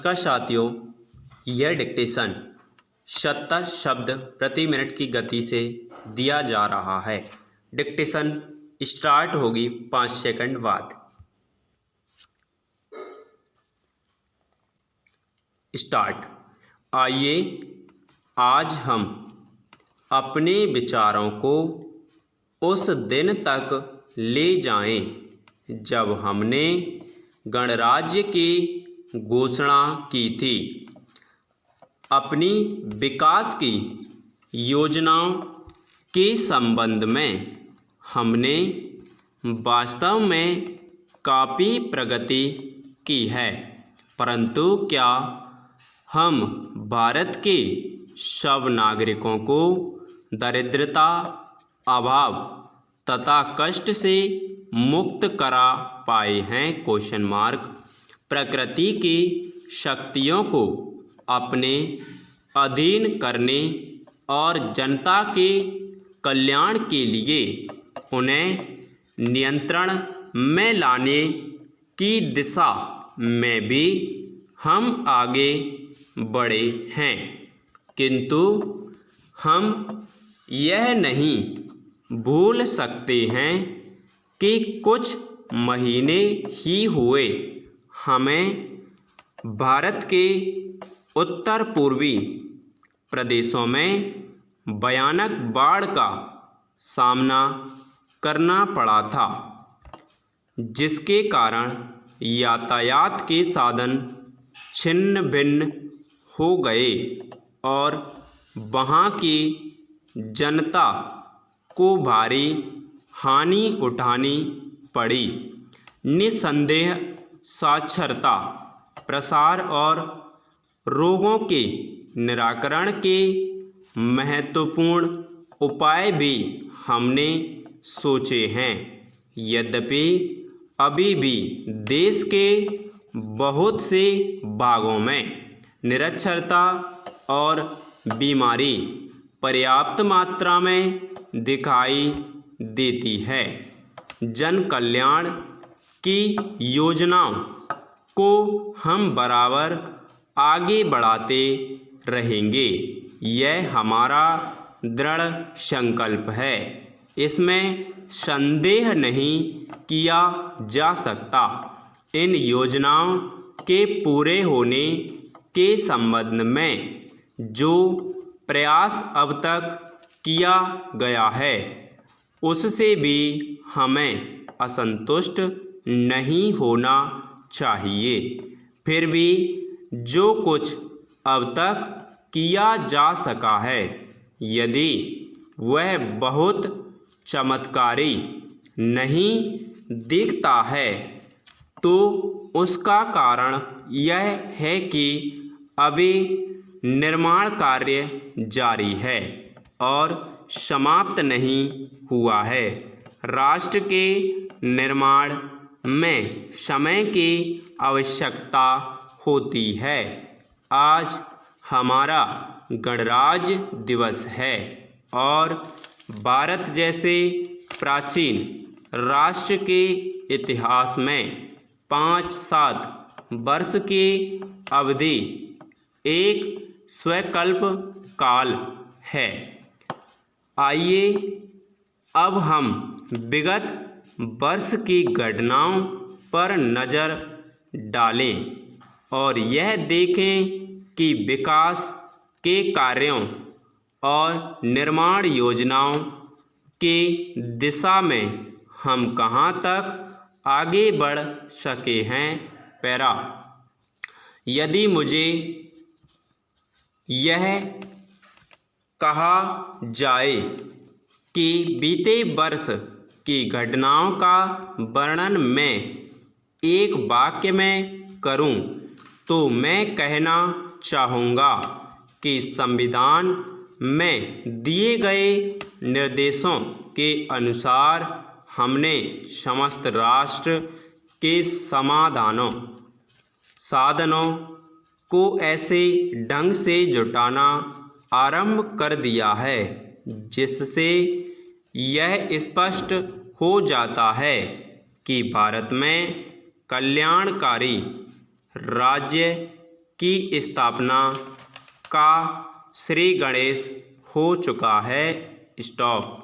नमस्कार साथियों, यह डिक्टेशन 70 शब्द प्रति मिनट की गति से दिया जा रहा है। डिक्टेशन स्टार्ट होगी 5 सेकंड बाद। स्टार्ट। आइए आज हम अपने विचारों को उस दिन तक ले जाएं जब हमने गणराज्य की घोषणा की थी। अपनी विकास की योजनाओं के संबंध में हमने वास्तव में काफ़ी प्रगति की है, परंतु क्या हम भारत के सब नागरिकों को दरिद्रता, अभाव तथा कष्ट से मुक्त करा पाए हैं? Question mark. प्रकृति की शक्तियों को अपने अधीन करने और जनता के कल्याण के लिए उन्हें नियंत्रण में लाने की दिशा में भी हम आगे बढ़े हैं, किंतु हम यह नहीं भूल सकते हैं कि कुछ महीने ही हुए हमें भारत के उत्तर पूर्वी प्रदेशों में भयानक बाढ़ का सामना करना पड़ा था, जिसके कारण यातायात के साधन छिन्न भिन्न हो गए और वहाँ की जनता को भारी हानि उठानी पड़ी। निस्संदेह साक्षरता, प्रसार और रोगों के निराकरण के महत्वपूर्ण उपाय भी हमने सोचे हैं। यद्यपि अभी भी देश के बहुत से भागों में निरक्षरता और बीमारी पर्याप्त मात्रा में दिखाई देती है। जन कल्याण की योजनाओं को हम बराबर आगे बढ़ाते रहेंगे, यह हमारा दृढ़ संकल्प है। इसमें संदेह नहीं किया जा सकता। इन योजनाओं के पूरे होने के संबंध में जो प्रयास अब तक किया गया है, उससे भी हमें असंतुष्ट नहीं होना चाहिए। फिर भी जो कुछ अब तक किया जा सका है, यदि वह बहुत चमत्कारी नहीं दिखता है, तो उसका कारण यह है कि अभी निर्माण कार्य जारी है और समाप्त नहीं हुआ है। राष्ट्र के निर्माण में समय की आवश्यकता होती है। आज हमारा गणराज्य दिवस है और भारत जैसे प्राचीन राष्ट्र के इतिहास में 5-7 वर्ष की अवधि एक स्वैकल्प काल है। आइए अब हम विगत वर्ष की घटनाओं पर नज़र डालें और यह देखें कि विकास के कार्यों और निर्माण योजनाओं के दिशा में हम कहां तक आगे बढ़ सके हैं। पैरा। यदि मुझे यह कहा जाए कि बीते वर्ष की घटनाओं का वर्णन मैं एक वाक्य में करूं, तो मैं कहना चाहूँगा कि संविधान में दिए गए निर्देशों के अनुसार हमने समस्त राष्ट्र के साधनों को ऐसे ढंग से जुटाना आरंभ कर दिया है जिससे यह स्पष्ट हो जाता है कि भारत में कल्याणकारी राज्य की स्थापना का श्री गणेश हो चुका है। स्टॉप।